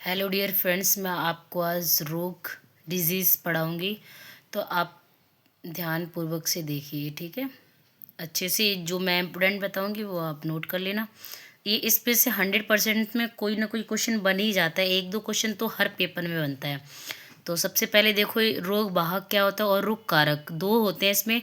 Hello dear friends, मैं आपको आज रोग डिजीज़ पढ़ाऊँगी। तो आप ध्यानपूर्वक से देखिए, ठीक है। अच्छे से जो मैं इम्पोर्टेंट बताऊँगी वो आप नोट कर लेना। ये इस पे से 100% में कोई ना कोई क्वेश्चन बन ही जाता है। एक दो क्वेश्चन तो हर पेपर में बनता है। तो सबसे पहले देखो, ये रोग वाहक क्या होता है और रोग कारक दो होते हैं इसमें।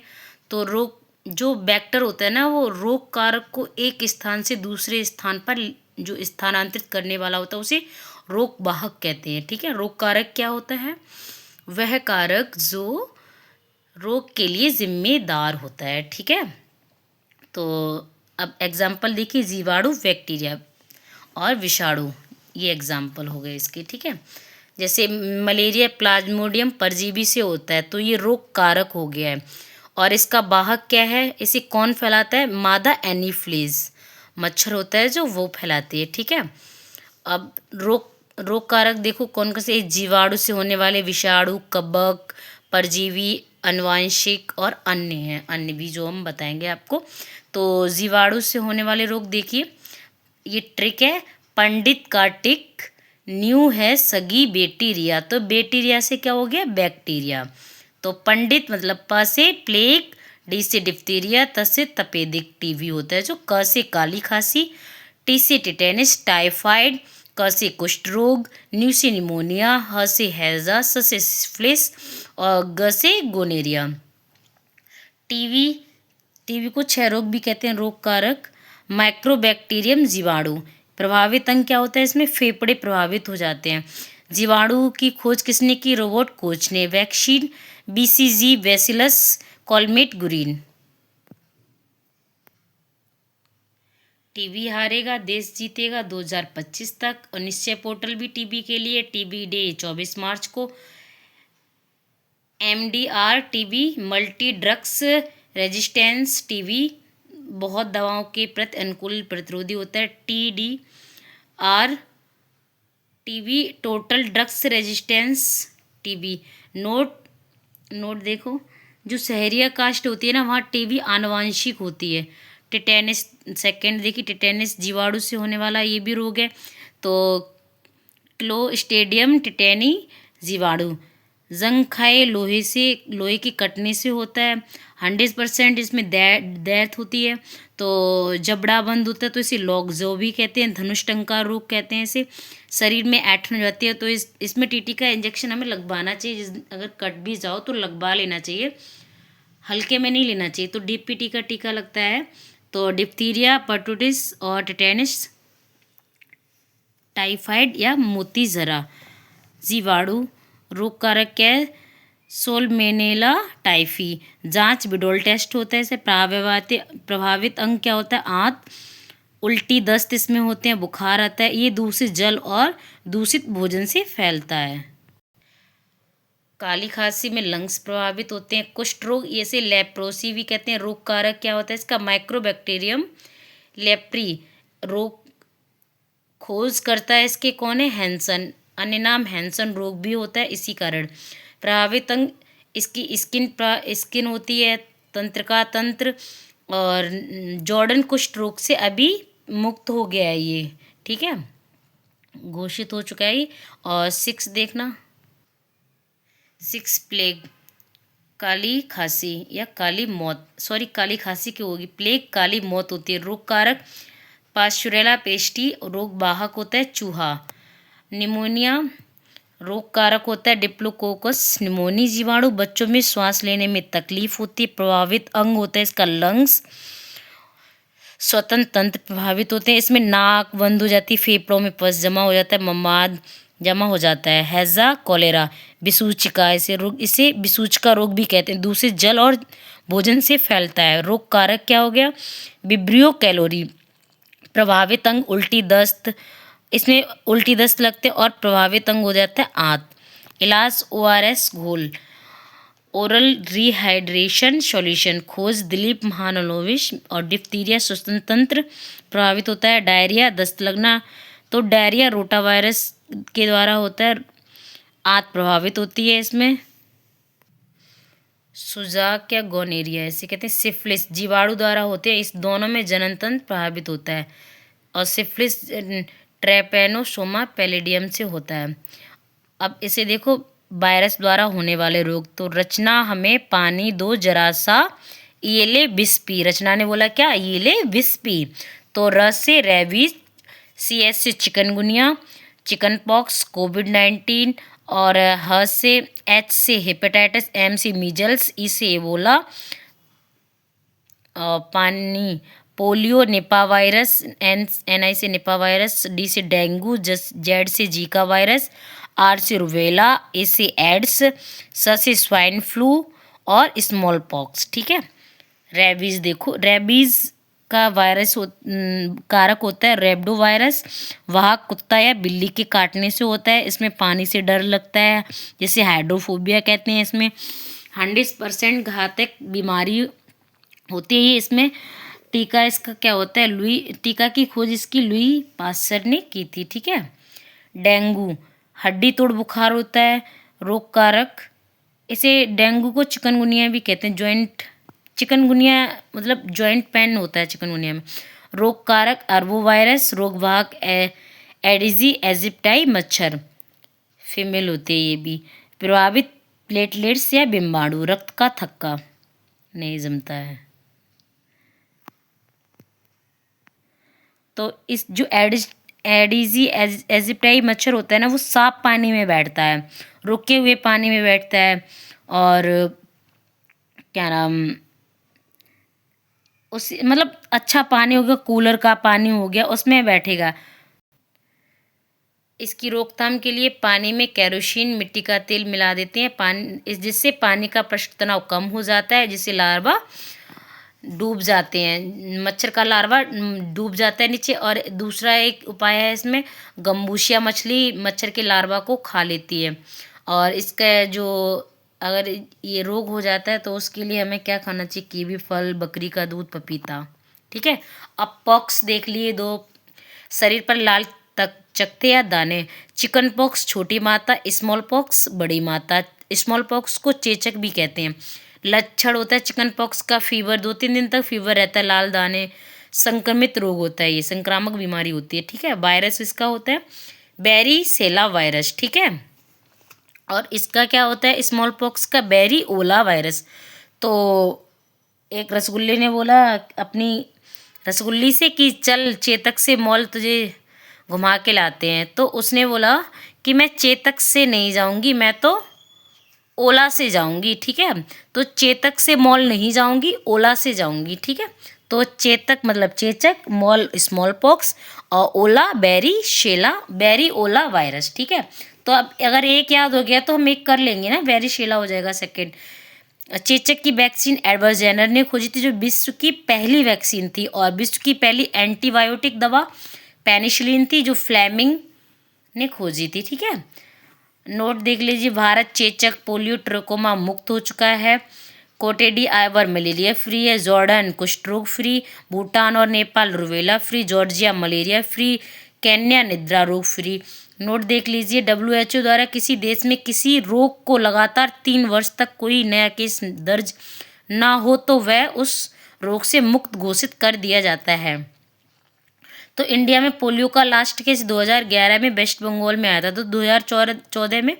तो रोग जो वेक्टर होता है ना, वो रोग कारक को एक स्थान से दूसरे स्थान पर जो स्थानांतरित करने वाला होता है उसे रोग वाहक कहते हैं, ठीक है। रोग कारक क्या होता है? वह कारक जो रोग के लिए जिम्मेदार होता है, ठीक है। तो अब एग्जाम्पल देखिए, जीवाणु, बैक्टीरिया और विषाणु, ये एग्जाम्पल हो गए इसके, ठीक है। जैसे मलेरिया प्लाज्मोडियम परजीवी से होता है, तो ये रोग कारक हो गया है। और इसका वाहक क्या है? इसे कौन फैलाता है? मादा एनीफ्लीज, मच्छर होता है जो वो फैलाती है, ठीक है। अब रोग रोग कारक देखो कौन कौन से? जीवाणु से होने वाले विषाणु, कवक, परजीवी, आनुवांशिक और अन्य हैं, अन्य भी जो हम बताएंगे आपको। तो जीवाणु से होने वाले रोग देखिए, ये ट्रिक है। पंडित का टिक, न्यू है सगी बैक्टीरिया। तो बैक्टीरिया से क्या हो गया? बैक्टीरिया। तो पंडित मतलब प से प्लेग, डी से डिप्थीरिया, त से तपेदिक टीबी होता है जो, क से काली खांसी, टी से टिटेनस टाइफाइड, क से कुष्ठ रोग, न्यू से निमोनिया, ह से हैजा, स से सिफिलिस और ग से गोनेरिया। टीवी, टीवी को क्षय रोग भी कहते हैं, रोग कारक। माइक्रोबैक्टीरियम जीवाणु, प्रभावित अंग क्या होता है इसमें? फेफड़े प्रभावित हो जाते हैं। जीवाणु की खोज किसने की? रोबोट कोच ने। Vaccine, BCG, bacillus, Calmette, Guerin. TB हारेगा देश जीतेगा 2025 तक। और निश्चय पोर्टल भी टीबी के लिए, टीबी डे 24 मार्च को। MDR TB, multi drugs resistance TB, बहुत दवाओं के प्रति अनुकूल प्रतिरोधी होता है। TDR TB, total drugs resistance TB. Note note देखो, जो शहरिया कास्ट होती है ना, वहाँ टीबी आनुवांशिक होती है। टिटेनस सेकेंड देखिए, टिटेनस जीवाणु से होने वाला ये भी रोग है। तो क्लोस्ट्रिडियम टिटेनी जीवाणु, जंग खाए लोहे से, लोहे के कटने से होता है। 100% इसमें डेथ होती है। तो जबड़ा बंद होता है तो इसे लॉकजो भी कहते हैं। धनुष टंकार रोग कहते हैं इसे। शरीर में ऐंठन हो जाती है तो इसमें टीटी का इंजेक्शन हमें लगवाना चाहिए। अगर कट भी जाओ तो लगवा लेना चाहिए, हल्के में नहीं लेना चाहिए। तो डीपीटी का टीका लगता है। तो डिप्थीरिया, पर्टुटिस और टिटेनस, टाइफाइड या मोती जरा। जीवाणु रोग कारक क्या है? सोलमेनेला टाइफी। जांच विडोल टेस्ट होता है इसे। प्रभावित अंग क्या होता है? आंत, उल्टी, दस्त इसमें होते हैं, बुखार आता है। ये दूषित जल और दूषित भोजन से फैलता है। काली खांसी में लंग्स प्रभावित होते हैं। कुष्ठ रोग, इसे लेप्रोसी भी कहते हैं। रोग कारक क्या होता है इसका? Mycobacterium leprae. रोग खोज करता है इसके कौन है? हैंसन। अन्य नाम हैंसन रोग भी होता है इसी कारण। प्रभावित अंग इसकी स्किन होती है, तंत्रिका तंत्र। और जॉर्डन कुष्ठ रोग से अभी मुक्त हो गया है ये, ठीक है, घोषित हो चुका है ये। और 6 देखना, 6 प्लेग, काली खांसी या काली मौत, सॉरी काली खांसी क्यों होगी? प्लेग काली मौत होती है। रोग कारक पास्चुरेला पेस्टी, रोग वाहक होता है चूहा। निमोनिया रोग कारक होता है डिप्लोकोकस निमोनी जीवाणु। बच्चों में श्वास लेने में तकलीफ होती है। प्रभावित अंग होता है इसका लंग्स। स्वतंत्र तंत्र प्रभावित होते हैं, इसमें नाक बंद हो जाती है, फेफड़ों में पस जमा हो जाता है, ममाद जमा हो जाता है। हैजा, कॉलेरा, विसूचिका, इसे विसूचिका रोग भी कहते हैं। दूषित जल और भोजन से फैलता है। रोग कारक क्या हो गया? Vibrio calorie. प्रभावित अंग उल्टी दस्त, इसमें उल्टी दस्त लगते हैं और प्रभावित अंग हो जाता है आंत। इलाज ओआरएस घोल, ओरल रिहाइड्रेशन सॉल्यूशन। खोज दिलीप महानलोविश। और डिप्थीरिया श्वसन तंत्र प्रभावित होता है। डायरिया, दस्त लगना, तो डायरिया रोटावायरस के द्वारा होता है। आंत प्रभावित होती है इसमें। सुजाक या गोनेरिया इसे कहते हैं। सिफिलिस जीवाणु द्वारा होते हैं, इस दोनों में जनन तंत्र प्रभावित होता है। और सिफिलिस ट्रैपेनोसोमा पैलिडियम से होता है। अब इसे देखो, वायरस द्वारा होने वाले रोग। तो रचना हमें पानी दो जरा सा, ये ले विष पी। रचना ने बोला क्या, ये ले विष पी। तो र से रेबीज, CS से चिकनगुनिया, चिकन पॉक्स, कोविड-19, और ह से H से हेपेटाइटिस, M से मीजल्स, ई से एबोला, पानी पोलियो, निपा वायरस, NI से निपा वायरस, D से डेंगू, Z से जीका वायरस, R से रूबेला, A से एड्स, S से स्वाइन फ्लू और स्मॉल पॉक्स। ठीक है। रेबीज देखो, रेबीज का वायरस कारक होता है रेब्डो वायरस। वह कुत्ता या बिल्ली के काटने से होता है। इसमें पानी से डर लगता है, जिसे हाइड्रोफोबिया कहते हैं। इसमें 100% घातक बीमारी होती है। इसमें टीका इसका क्या होता है, टीका की खोज इसकी लुई पास्चर ने की थी। ठीक है। डेंगू हड्डी तोड़ बुखार होता है, रोग कारक। इसे डेंगू को चिकनगुनिया भी कहते हैं। जॉइंट चिकनगुनिया मतलब जॉइंट पेन होता है चिकनगुनिया में। रोग कारक अरबो वायरस, रोगवाहक एडिजी एजिप्टाई मच्छर, फीमेल होते हैं ये भी। प्रभावित प्लेटलेट्स या बिम्बाणु, रक्त का थक्का नहीं जमता है। तो इस जो एडिजी एजिप्टाई मच्छर होता है ना, वो साफ पानी में बैठता है, रुके हुए पानी में बैठता है। और क्या नाम, उस मतलब अच्छा पानी हो गया, कूलर का पानी हो गया, उसमें बैठेगा। इसकी रोकथाम के लिए पानी में केरोसिन, मिट्टी का तेल मिला देते हैं, पानी जिससे पानी का पृष्ठ तनाव कम हो जाता है, जिससे लार्वा डूब जाते हैं, मच्छर का लार्वा डूब जाता है नीचे। और दूसरा एक उपाय है इसमें, गम्बूशिया मछली मच्छर के लार्वा को खा लेती है। और इसका जो अगर ये रोग हो जाता है तो उसके लिए हमें क्या खाना चाहिए, कीवी फल, बकरी का दूध, पपीता। ठीक है। अब पॉक्स देख लिए दो, शरीर पर लाल तक चकत्ते या दाने। चिकन पॉक्स छोटी माता, स्मॉल पॉक्स बड़ी माता। स्मॉल पॉक्स को चेचक भी कहते हैं। लक्षण होता है चिकन पॉक्स का फीवर, 2-3 दिन तक फीवर रहता है, लाल दाने। संक्रमित रोग होता है, ये संक्रामक बीमारी होती है। ठीक है। वायरस इसका होता है बेरीसेला वायरस। ठीक है। और इसका क्या होता है, स्मॉल पॉक्स का बेरीओला वायरस। तो एक रसगुल्ले ने बोला अपनी रसगुल्ली से कि चल चेतक से मॉल तुझे घुमा के लाते हैं। तो उसने बोला कि मैं चेतक से नहीं जाऊंगी, मैं तो ओला से जाऊंगी। ठीक है। तो चेतक से मॉल नहीं जाऊंगी, ओला से जाऊंगी। ठीक है। तो चेतक मतलब चेचक, मॉल स्मॉल पॉक्स, और ओला बेरीओला वायरस। ठीक है। तो अब अगर एक याद हो गया तो हम एक कर लेंगे ना, बेरीशेला हो जाएगा सेकेंड। चेचक की वैक्सीन एडवर्ड जेनर ने खोजी थी, जो विश्व की पहली वैक्सीन थी। और विश्व की पहली एंटीबायोटिक दवा पेनिसिलिन थी, जो फ्लेमिंग ने खोजी थी। ठीक है। नोट देख लीजिए, भारत चेचक, पोलियो, ट्रोकोमा मुक्त हो चुका है। कोटेडी आइवर मलेरिया फ्री है। जॉर्डन कुष्ठ रोग फ्री। भूटान और Nepal rubella free. Georgia malaria free. Kenya निद्रा रोग फ्री। नोट देख लीजिए, WHO द्वारा किसी देश में किसी रोग को लगातार 3 वर्ष तक कोई नया केस दर्ज ना हो तो वह उस रोग से मुक्त घोषित कर दिया जाता है। तो इंडिया में पोलियो का लास्ट केस 2011 में वेस्ट बंगाल में आया था। तो 2014 में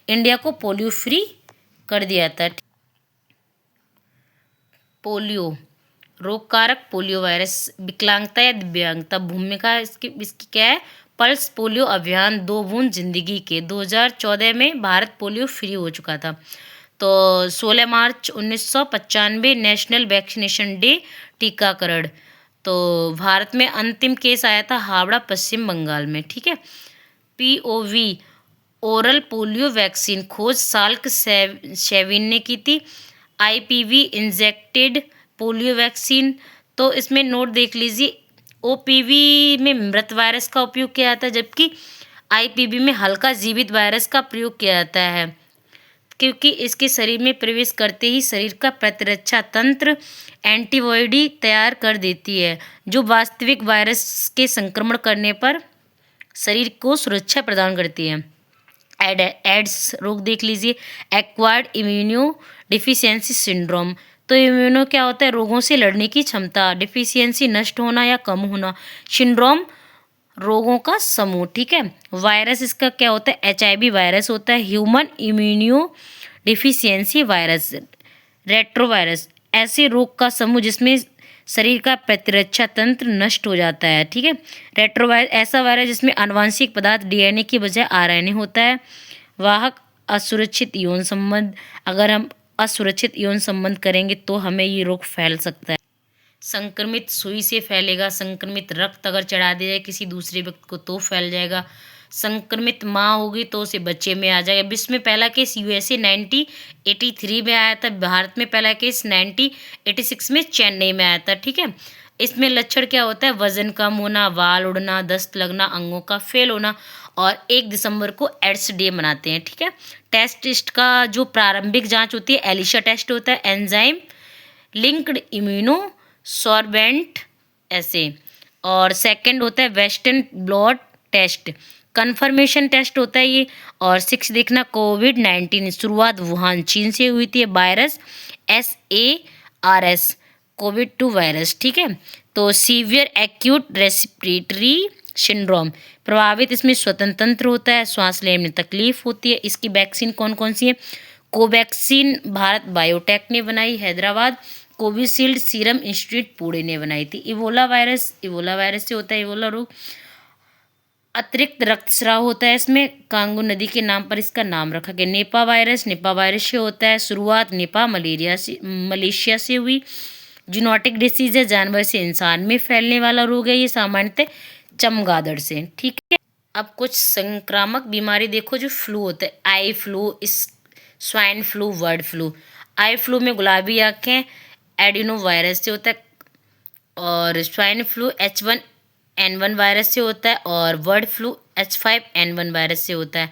इंडिया को पोलियो फ्री कर दिया था। पोलियो रोग कारक, पोलियो वायरस। विकलांगता या दिव्यांगता, भूमिका इसकी क्या है, पल्स पोलियो अभियान, 2 बूंद जिंदगी के। 2014 में भारत पोलियो फ्री हो चुका था। तो 16 मार्च 1995 नेशनल वैक्सीनेशन डे, टीकाकरण। तो भारत में अंतिम केस आया था हावड़ा, पश्चिम बंगाल में। ठीक है। POV ओरल पोलियो वैक्सीन खोज साल्क शेविन ने की थी। IPV injected polio vaccine. तो इसमें नोट देख लीजिए, OPV में मृत वायरस का उपयोग किया जाता है, जबकि IPV में हल्का जीवित वायरस का प्रयोग किया जाता है, क्योंकि इसके शरीर में प्रवेश करते ही शरीर का प्रतिरक्षा तंत्र एंटीबॉडी तैयार कर देती है, जो वास्तविक वायरस के संक्रमण करने पर शरीर को सुरक्षा प्रदान करती है। एड्स रोग देख लीजिए, एक्वायर्ड इम्यूनो डिफिशियंसी सिंड्रोम। तो इम्यूनो क्या होता है, रोगों से लड़ने की क्षमता, डिफिशियंसी नष्ट होना या कम होना, सिंड्रोम रोगों का समूह, ठीक है। वायरस इसका क्या होता है, HIV वायरस होता है, human immuno deficiency virus, retrovirus, ऐसे रोग का समूह जिसमें शरीर का प्रतिरक्षा तंत्र नष्ट हो जाता है, ठीक है। रेट्रोवायरस ऐसा वायरस जिसमें आनुवंशिक पदार्थ DNA की बजाय RNA होता है। वाहक असुरक्षित यौन संबंध, अगर हम असुरक्षित यौन संबंध करेंगे तो हमें ये रोग फैल सकता है। संक्रमित सुई से फैलेगा, संक्रमित रक्त अगर चढ़ा दिया जाए किसी दूसरे व्यक्ति को तो फैल जाएगा। संक्रमित माँ होगी तो उसे बच्चे में आ जाएगा। विश्व में पहला केस USA 1983 में आया था, भारत में पहला केस 1986 में चेन्नई में आया था, ठीक है। इसमें लक्षण क्या होता है, वजन कम होना, बाल उड़ना, दस्त लगना, अंगों का फेल होना, और 1 दिसंबर को एड्स डे मनाते हैं, ठीक है। टेस्ट का जो प्रारंभिक जांच होती है एलिशा टेस्ट होता है, एंजाइम लिंक्ड इम्यूनो सॉर्बेंट ऐसे, और सेकंड होता है western blot test, confirmation test होता है ये। और 6 देखना, COVID-19 शुरुआत वुहान चीन से हुई थी, वायरस SARS कोविड 2 वायरस, ठीक है। तो सीवियर एक्यूट रेस्पिरेटरी सिंड्रोम, प्रभावित इसमें स्वतंत्र तंत्र होता है, श्वास लेने में तकलीफ होती है। इसकी वैक्सीन कौन कौन सी है, कोवैक्सीन भारत बायोटेक ने बनाई Hyderabad, Covishield serum institute Pune ने बनाई थी। इबोला वायरस से होता है इबोला रोग, अतिरिक्त रक्तस्राव होता है इसमें, कांगो नदी के नाम पर इसका नाम रखा गया। निपा वायरस से होता है, शुरुआत निपा मलेशिया से हुई। जूनोटिक डिसीज है, जानवर से इंसान में फैलने वाला रोग है ये, सामान्यतः चमगादड़ से, ठीक है। अब कुछ संक्रामक बीमारी देखो जो फ्लू होता है, eye flu, swine flu, bird flu. Eye flu में गुलाबी आंखें एडिनो वायरस से होता है, और स्वाइन फ्लू H1N1 वायरस से होता है, और बर्ड फ्लू H5N1 वायरस से होता है।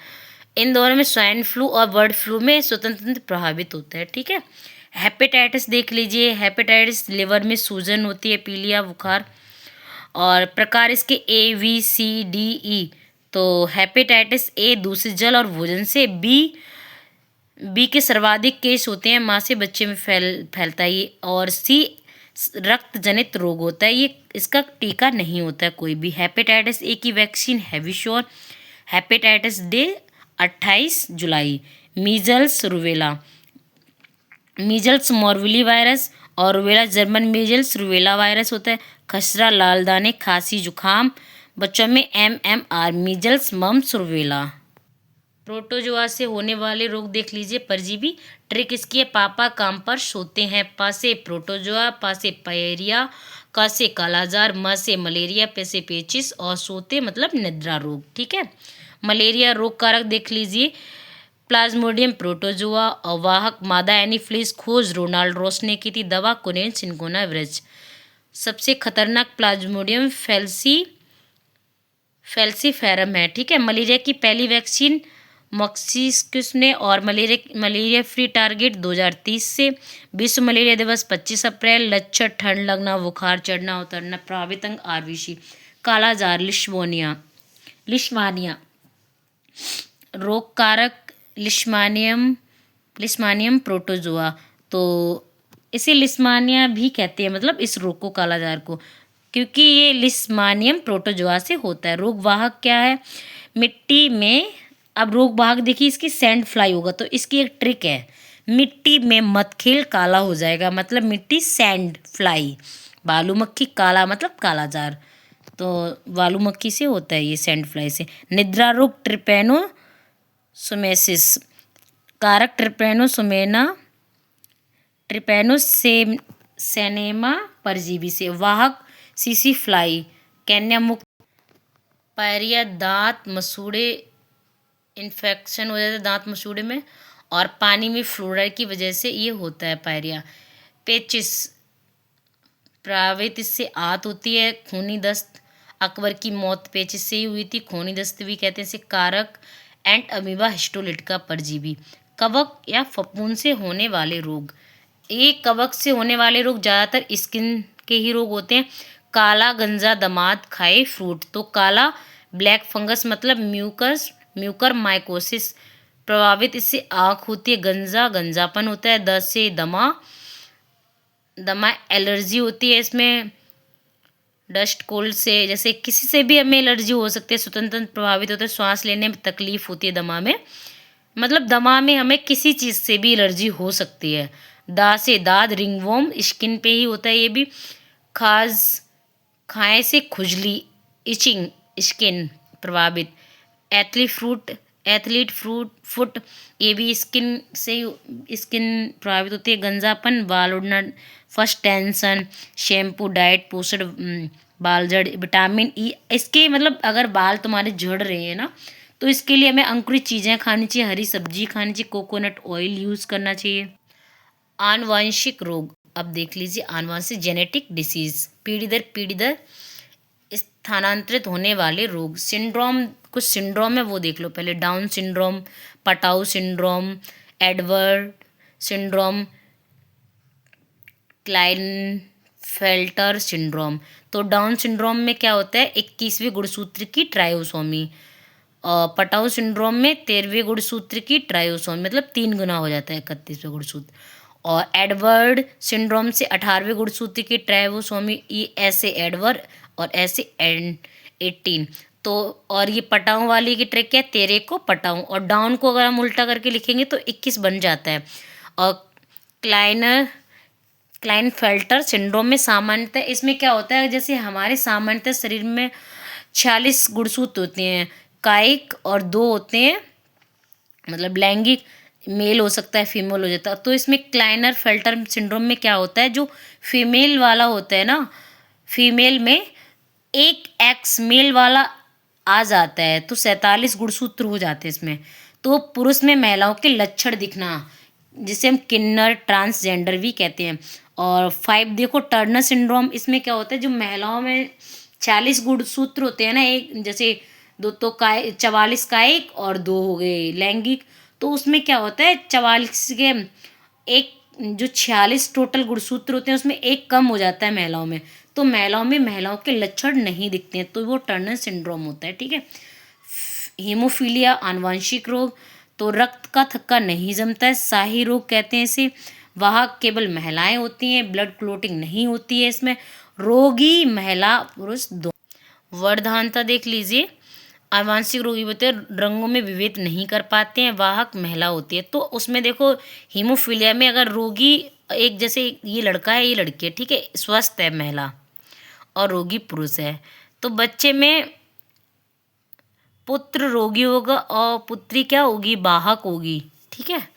इन दोनों में स्वाइन फ्लू और बर्ड फ्लू में स्वतंत्र तंत्र प्रभावित होता है, ठीक है। हेपेटाइटिस देख लीजिए, हेपेटाइटिस लिवर में सूजन होती है, पीलिया, बुखार, और प्रकार इसके ABCDE। तो हेपेटाइटिस A दूषित जल और भोजन से, बी के सर्वाधिक केस होते हैं, माँ से बच्चे में फैलता है ये, और C रक्त जनित रोग होता है ये, इसका टीका नहीं होता है कोई भी। हेपेटाइटिस A की वैक्सीन हैविश्योर, हेपेटाइटिस D 28 जुलाई। मीजल्स रुबेला, मीजल्स मोरविली वायरस और rubella German measles rubella virus होता है। खसरा, लाल दाने, खांसी, जुखाम, बच्चों में MMR measles mumps rubella. Protozoa से होने वाले रोग देख लीजिए, परजीवी। ट्रिक इसकी है, पापा काम पर सोते हैं, पा से प्रोटोजोआ, पा से पायरिया, का से कालाजार, म से मलेरिया, पे से पेचिस, और सोते मतलब निद्रा रोग, ठीक है। मलेरिया रोग कारक देख लीजिए, प्लाज्मोडियम प्रोटोजोआ, और वाहक मादा एनीफ्लिस, खोज रोनाल्ड रॉस ने की थी, दवा कोनेन सिंकोना विरज। सबसे खतरनाक प्लाज्मोडियम फेल्सीफेरम है, ठीक है। मलेरिया की पहली वैक्सीन मॉक्सिक्स ने, और मलेरिया फ्री टारगेट 2030 से। विश्व मलेरिया दिवस 25 अप्रैल। लक्षण ठंड लगना, बुखार चढ़ना, उतरना, प्रभावित अंग RBC, कालाजार, लिश्वानिया रोग कारक लिस्मानियम प्रोटोजोआ, तो इसे लिस्मानिया भी कहते हैं, मतलब इस रोग को, कालाजार को, क्योंकि ये लिस्मानियम प्रोटोजोआ से होता है। रोग वाहक क्या है, मिट्टी में, अब रोग वाहक देखिए इसकी सैंड फ्लाई होगा, तो इसकी एक ट्रिक है, मिट्टी में मत खेल काला हो जाएगा, मतलब मिट्टी सैंड फ्लाई, बालू मक्खी, काला मतलब कालाजार, तो बालू मक्खी से होता है ये, सैंड फ्लाई से। निद्रा रोग ट्रिपैनोसोमेसिस कारक ट्रिपैनोसेनेमा परजीवी से। वाहक सीसी फ्लाई, कैन्या मुक्त, पायरिया, दांत मसूड़े, इन्फेक्शन हो जाता है दांत मसूड़े में, और पानी में फ्लोराइड की वजह से ये होता है पायरिया। पेचिस, प्रभावित इससे आत होती है, खूनी दस्त, अकबर की मौत पेचिस से ही हुई थी, खूनी दस्त भी कहते हैं इसे। कारक एंट अमीबा हिस्टोलिटिका परजीवी। कवक या फफूंद से होने वाले रोग, ये कवक से होने वाले रोग ज़्यादातर स्किन के ही रोग होते हैं। काला गंजा दमाद खाए फ्रूट, तो काला ब्लैक फंगस मतलब म्यूकर माइकोसिस, प्रभावित इससे आँख होती है, गंजापन होता है, दस्त से दमा एलर्जी होती है इसमें, डस्ट कोल्ड से जैसे किसी से भी हमें एलर्जी हो सकती है, स्वतंत्र प्रभावित होते हैं, श्वास लेने में तकलीफ होती है दमा में, मतलब दमा में हमें किसी चीज़ से भी एलर्जी हो सकती है। दा से दाद, रिंगवॉर्म स्किन पे ही होता है ये भी। खाज, खाए से खुजली, इचिंग स्किन प्रभावित। एथलीट फ्रूट फुट, ये भी स्किन से स्किन प्रभावित होती है। गंजापन, बाल उड़ना, फर्स्ट टेंशन, शैम्पू, डाइट, पोषण, बाल झड़, विटामिन ई, इसके मतलब अगर बाल तुम्हारे झड़ रहे हैं ना, तो इसके लिए हमें अंकुरित चीज़ें खानी चाहिए, हरी सब्जी खानी चाहिए, कोकोनट ऑयल यूज़ करना चाहिए। आनुवंशिक रोग, अब देख लीजिए, आनुवंशिक जेनेटिक डिसीज, पीढ़ी दर स्थानांतरित होने वाले रोग। सिंड्रोम, कुछ सिंड्रोम है वो देख लो पहले। Down syndrome, Patau syndrome, Edward syndrome, Klinefelter syndrome. तो डाउन सिंड्रोम में क्या होता है, 21वें गुणसूत्र की ट्रायोसोमी। पटाऊ सिंड्रोम में 13वें गुणसूत्र की ट्रायोसोमी, मतलब 3 गुना हो जाता है 31वें गुणसूत्र। और एडवर्ड सिंड्रोम से 18वें गुणसूत्र की ट्रायोसोमी, ये ऐसे एडवर्ड और ऐसे 18। तो और ये पटाऊ वाली की ट्रिक है, 13 को पटाऊ, और डाउन को अगर हम उल्टा करके लिखेंगे तो 21 बन जाता है। और क्लाइनफेल्टर सिंड्रोम में सामान्यतः इसमें क्या होता है, जैसे हमारे सामान्यतः शरीर में 46 गुणसूत्र होते हैं, कायिक और 2 होते हैं मतलब लैंगिक, मेल हो सकता है फीमेल हो जाता है। तो इसमें क्लाइनर फेल्टर सिंड्रोम में क्या होता है, जो फीमेल वाला होता है ना, फीमेल में एक एक्स मेल वाला आ जाता है, तो 47 गुणसूत्र हो जाते हैं इसमें। तो पुरुष में महिलाओं के लक्षण दिखना, जिसे हम किन्नर, ट्रांसजेंडर भी कहते हैं। और 5 देखो, टर्नर सिंड्रोम, इसमें क्या होता है, जो महिलाओं में 40 गुणसूत्र होते हैं ना, एक जैसे दो तो 44 कायिक और 2 हो गए लैंगिक, तो उसमें क्या होता है 44 के एक, जो 46 टोटल गुणसूत्र होते हैं उसमें एक कम हो जाता है महिलाओं में, तो महिलाओं के लक्षण नहीं दिखते हैं, तो वो टर्नर सिंड्रोम होता है, ठीक है। हीमोफीलिया, आनुवंशिक रोग, तो रक्त का थक्का नहीं जमता है, शाही रोग कहते हैं इसे। वाहक केवल महिलाएं होती हैं, ब्लड क्लोटिंग नहीं होती है इसमें। रोगी महिला पुरुष दो। वर्धानता देख लीजिए, आनुवंशिक रोगी होते हैं, रंगों में विभेद नहीं कर पाते हैं, वाहक महिला होती है। तो उसमें देखो हीमोफीलिया में अगर रोगी एक, जैसे ये लड़का है ये लड़की है, ठीक है, स्वस्थ है महिला और रोगी पुरुष है, तो बच्चे में पुत्र रोगी होगा और पुत्री क्या होगी, वाहक होगी, ठीक है।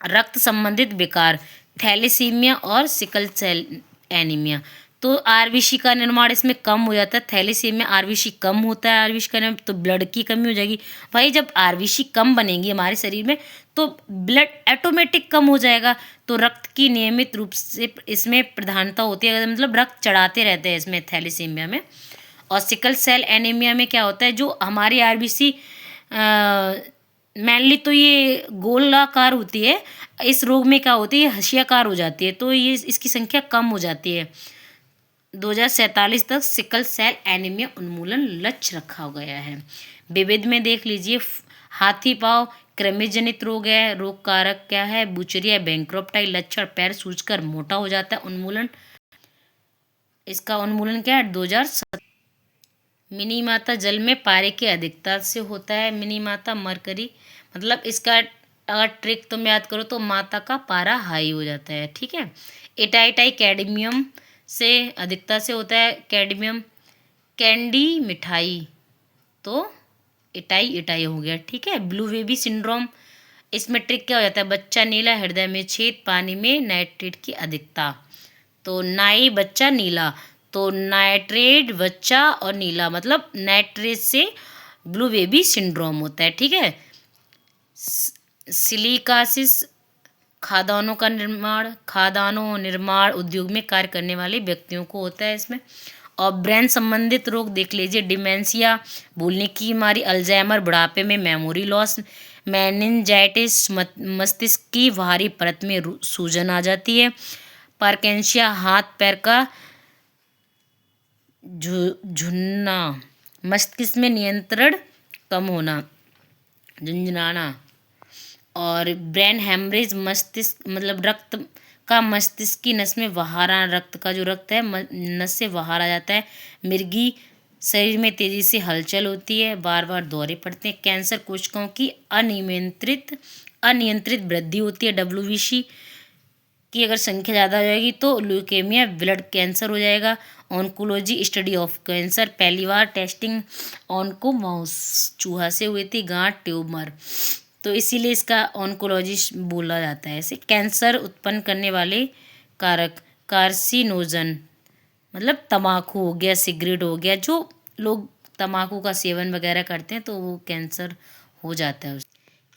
रक्त संबंधित विकार, थैलेसीमिया और सिकल सेल एनीमिया, तो आरबीसी का निर्माण इसमें कम हो जाता है। थैलेसीमिया आरबीसी कम होता है, आरबीसी का निर्माण, तो ब्लड की कमी हो जाएगी भाई। जब आरबीसी कम बनेगी हमारे शरीर में तो ब्लड ऑटोमेटिक कम हो जाएगा, तो रक्त की नियमित रूप से इसमें प्रधानता होती है, मतलब रक्त चढ़ाते रहते हैं इसमें थैलेसीमिया में। और सिकल सेल एनीमिया में क्या होता है, जो हमारी आरबीसी मेनली तो ये गोलाकार होती है, इस रोग में क्या होती है, हशियाकार हो जाती है, तो ये इसकी संख्या कम हो जाती है। 2047 तक सिकल सेल एनीमिया उन्मूलन लक्ष्य रखा गया है। विविध में देख लीजिए, हाथी पाँव कृमि जनित रोग है, रोग कारक क्या है, बुचरिया, बैंक्रोप्टाई, लक्षण पैर सूजकर मोटा हो जाता है, उन्मूलन, इसका उन्मूलन क्या है 2007। मिनी माता जल में पारे की अधिकता से होता है, मिनी माता मरकरी, मतलब इसका अगर ट्रिक तुम याद करो तो माता का पारा हाई हो जाता है, ठीक है। एटाइटाई कैडमियम से अधिकता से होता है, कैडमियम, कैंडी मिठाई, तो इटाई हो गया, ठीक है। ब्लू बेबी सिंड्रोम, इसमें ट्रिक क्या हो जाता है, बच्चा नीला, हृदय में छेद, पानी में नाइट्रेट की अधिकता, तो नाई बच्चा नीला, तो नाइट्रेट बच्चा और नीला, मतलब नाइट्रेट से ब्लू बेबी सिंड्रोम होता है, ठीक है। सिलिकासिस, खाद्यान्नों निर्माण उद्योग में कार्य करने वाले व्यक्तियों को होता है इसमें। और ब्रेन संबंधित रोग देख लीजिए, डिमेंशिया, भूलने की बीमारी, अल्जाइमर, बुढ़ापे में मेमोरी लॉस, मेनिंजाइटिस, मस्तिष्क की बाहरी परत में सूजन आ जाती है, पार्किंसंस, हाथ पैर का झुनना, मस्तिष्क में नियंत्रण कम होना, झुंझुनाना, और ब्रेन हेमरेज, मस्तिष्क मतलब रक्त का मस्तिष्क की नस में बहार रक्त का जो रक्त है नस से बाहर आ जाता है। मिर्गी शरीर में तेजी से हलचल होती है, बार बार दौरे पड़ते हैं। कैंसर कोशिकाओं की अनियंत्रित वृद्धि होती है। WBC की अगर संख्या ज़्यादा हो जाएगी तो ल्यूकेमिया ब्लड कैंसर हो जाएगा। ऑन्कोलॉजी स्टडी ऑफ कैंसर, पहली बार टेस्टिंग ऑनको माउस चूहा से हुई थी, गांठ ट्यूमर, तो इसीलिए इसका ऑन्कोलॉजिस्ट बोला जाता है इसे। कैंसर उत्पन्न करने वाले कारक, कार्सिनोजन मतलब तम्बाकू हो गया, सिगरेट हो गया, जो लोग तम्बाकू का सेवन वगैरह करते हैं तो वो कैंसर हो जाता है।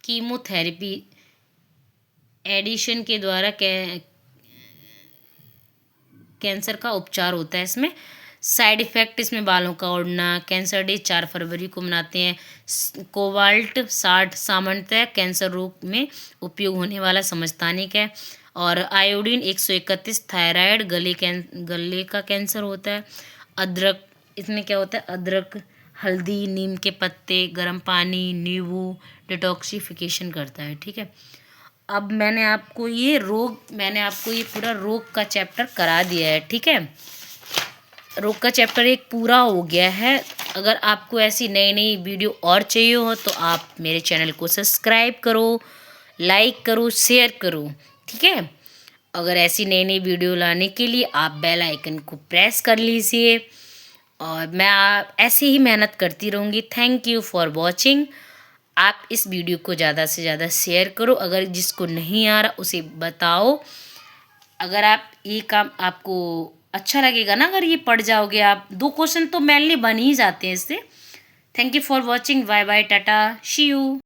कीमोथेरेपी एडिशन के द्वारा कैंसर का उपचार होता है। इसमें साइड इफ़ेक्ट, इसमें बालों का उड़ना। कैंसर डे 4 फरवरी को मनाते हैं। कोबाल्ट 60 सामान्यतः कैंसर रोग में उपयोग होने वाला समस्थानिक है। और आयोडीन 131 थायराइड, गले का कैंसर होता है। अदरक, इसमें क्या होता है, अदरक, हल्दी, नीम के पत्ते, गर्म पानी, नींबू डिटॉक्सिफिकेशन करता है। ठीक है, अब मैंने आपको ये पूरा रोग का चैप्टर करा दिया है। ठीक है, रोग का चैप्टर एक पूरा हो गया है। अगर आपको ऐसी नई नई वीडियो और चाहिए हो तो आप मेरे चैनल को सब्सक्राइब करो, लाइक करो, शेयर करो। ठीक है, अगर ऐसी नई नई वीडियो लाने के लिए आप बेल आइकन को प्रेस कर लीजिए, और मैं ऐसे ही मेहनत करती रहूँगी। Thank you for watching. आप इस वीडियो को ज़्यादा से ज़्यादा शेयर करो, अगर जिसको नहीं आ रहा उसे बताओ। अगर आप ये काम आपको अच्छा लगेगा ना, अगर ये पढ़ जाओगे आप, 2 क्वेश्चन तो मेनली बन ही जाते हैं इससे। Thank you for watching, bye bye, tata, see you.